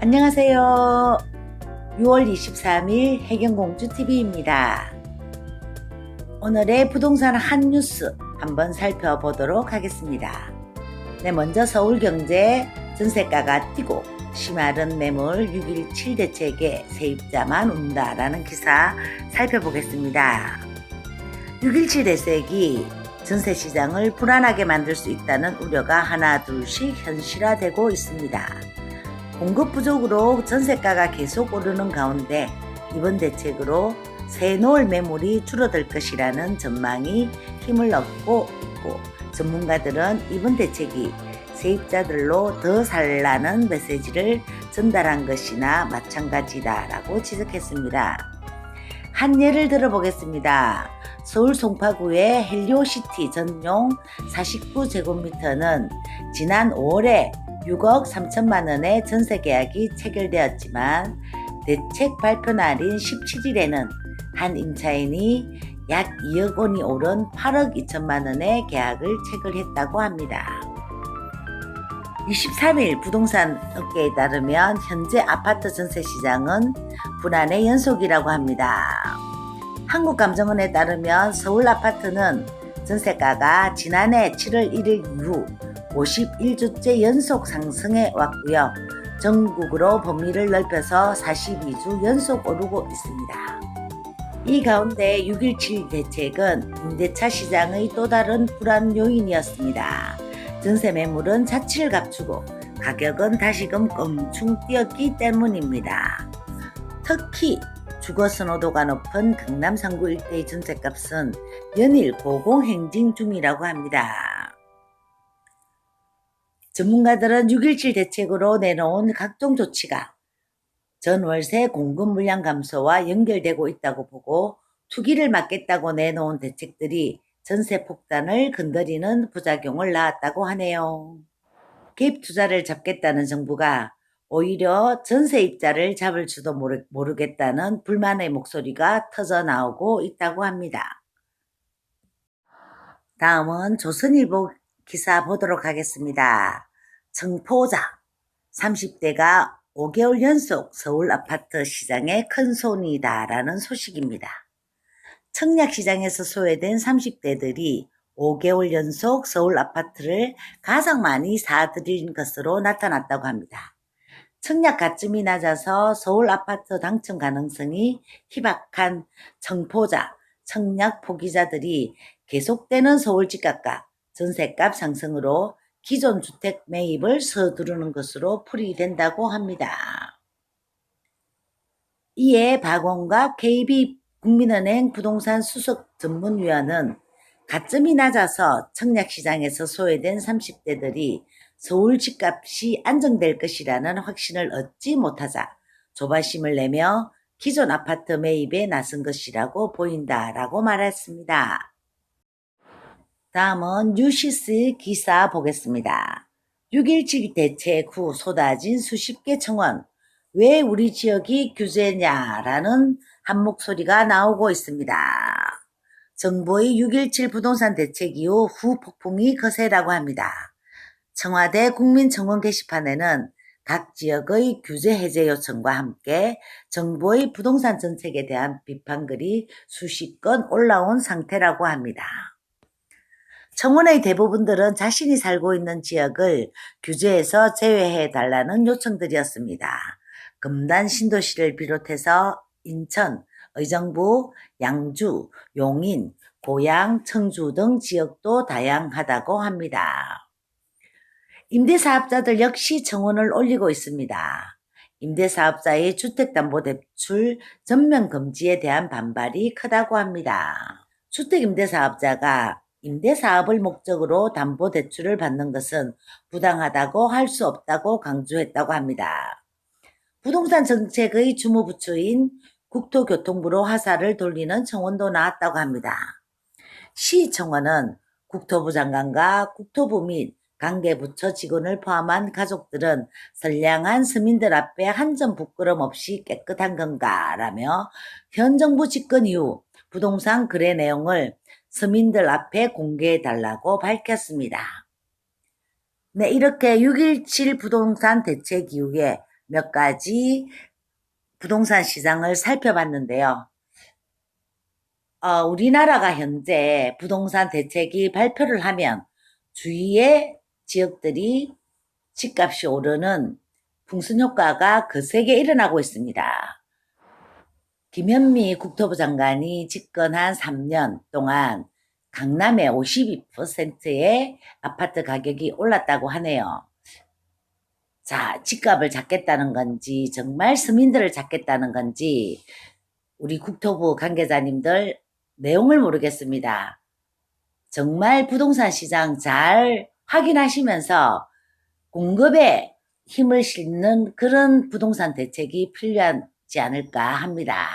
안녕하세요. 6월 23일 해경공주TV입니다. 오늘의 부동산 한 뉴스 한번 살펴보도록 하겠습니다. 먼저 서울경제 전세가가 뛰고 심하른 매물 6.17 대책에 세입자만 운다라는 기사 살펴보겠습니다. 6.17 대책이 전세시장을 불안하게 만들 수 있다는 우려가 하나둘씩 현실화되고 있습니다. 공급 부족으로 전세가가 계속 오르는 가운데 이번 대책으로 새 놓을 매물이 줄어들 것이라는 전망이 힘을 얻고 있고, 전문가들은 이번 대책이 세입자들로 더 살라는 메시지를 전달한 것이나 마찬가지다라고 지적했습니다. 한 예를 들어보겠습니다. 서울 송파구의 헬리오시티 전용 49제곱미터는 지난 5월에 6억 3천만 원의 전세 계약이 체결되었지만 대책 발표 날인 17일에는 한 임차인이 약 2억 원이 오른 8억 2천만 원의 계약을 체결했다고 합니다. 23일 부동산 업계에 따르면 현재 아파트 전세 시장은 불안의 연속이라고 합니다. 한국감정원에 따르면 서울 아파트는 전세가가 지난해 7월 1일 이후 51주째 연속 상승해 왔고요. 전국으로 범위를 넓혀서 42주 연속 오르고 있습니다. 이 가운데 6.17 대책은 임대차 시장의 또 다른 불안 요인이었습니다. 전세 매물은 자취를 감추고 가격은 다시금 껑충 뛰었기 때문입니다. 특히 주거 선호도가 높은 강남 3구 일대의 전세값은 연일 고공행진 중이라고 합니다. 전문가들은 6.17 대책으로 내놓은 각종 조치가 전월세 공급 물량 감소와 연결되고 있다고 보고, 투기를 막겠다고 내놓은 대책들이 전세 폭탄을 건드리는 부작용을 낳았다고 하네요. 개입 투자를 잡겠다는 정부가 오히려 전세입자를 잡을 줄도 모르겠다는 불만의 목소리가 터져 나오고 있다고 합니다. 다음은 조선일보 기사 보도록 하겠습니다. 청포자 30대가 5개월 연속 서울 아파트 시장에 큰 손이다라는 소식입니다. 청약시장에서 소외된 30대들이 5개월 연속 서울 아파트를 가장 많이 사들인 것으로 나타났다고 합니다. 청약 가점이 낮아서 서울 아파트 당첨 가능성이 희박한 청포자, 청약 포기자들이 계속되는 서울 집값과 전세값 상승으로 기존 주택 매입을 서두르는 것으로 풀이된다고 합니다. 이에 박원갑 KB국민은행 부동산 수석 전문위원은 가점이 낮아서 청약시장에서 소외된 30대들이 서울 집값이 안정될 것이라는 확신을 얻지 못하자 조바심을 내며 기존 아파트 매입에 나선 것이라고 보인다라고 말했습니다. 다음은 뉴시스 기사 보겠습니다. 6.17 대책 후 쏟아진 수십 개 청원, 왜 우리 지역이 규제냐라는 한 목소리가 나오고 있습니다. 정부의 6.17 부동산 대책 이후 후폭풍이 거세다고 합니다. 청와대 국민청원 게시판에는 각 지역의 규제 해제 요청과 함께 정부의 부동산 정책에 대한 비판글이 수십 건 올라온 상태라고 합니다. 청원의 대부분들은 자신이 살고 있는 지역을 규제에서 제외해달라는 요청들이었습니다. 금단 신도시를 비롯해서 인천, 의정부, 양주, 용인, 고양, 청주 등 지역도 다양하다고 합니다. 임대사업자들 역시 청원을 올리고 있습니다. 임대사업자의 주택담보대출 전면 금지에 대한 반발이 크다고 합니다. 주택임대사업자가 임대사업을 목적으로 담보대출을 받는 것은 부당하다고 할 수 없다고 강조했다고 합니다. 부동산 정책의 주무부처인 국토교통부로 화살을 돌리는 청원도 나왔다고 합니다. 시청원은 국토부 장관과 국토부 및 관계부처 직원을 포함한 가족들은 선량한 서민들 앞에 한 점 부끄럼 없이 깨끗한 건가 라며 현 정부 집권 이후 부동산 거래 내용을 서민들 앞에 공개해달라고 밝혔습니다. 이렇게 6.17 부동산 대책 이후에 몇 가지 부동산 시장을 살펴봤는데요. 우리나라가 현재 부동산 대책이 발표를 하면 주위의 지역들이 집값이 오르는 풍선 효과가 거세게 일어나고 있습니다. 김현미 국토부 장관이 집권한 3년 동안 강남의 52%의 아파트 가격이 올랐다고 하네요. 자, 집값을 잡겠다는 건지 정말 서민들을 잡겠다는 건지 우리 국토부 관계자님들 내용을 모르겠습니다. 정말 부동산 시장 잘 확인하시면서 공급에 힘을 싣는 그런 부동산 대책이 필요하지 않을까 합니다.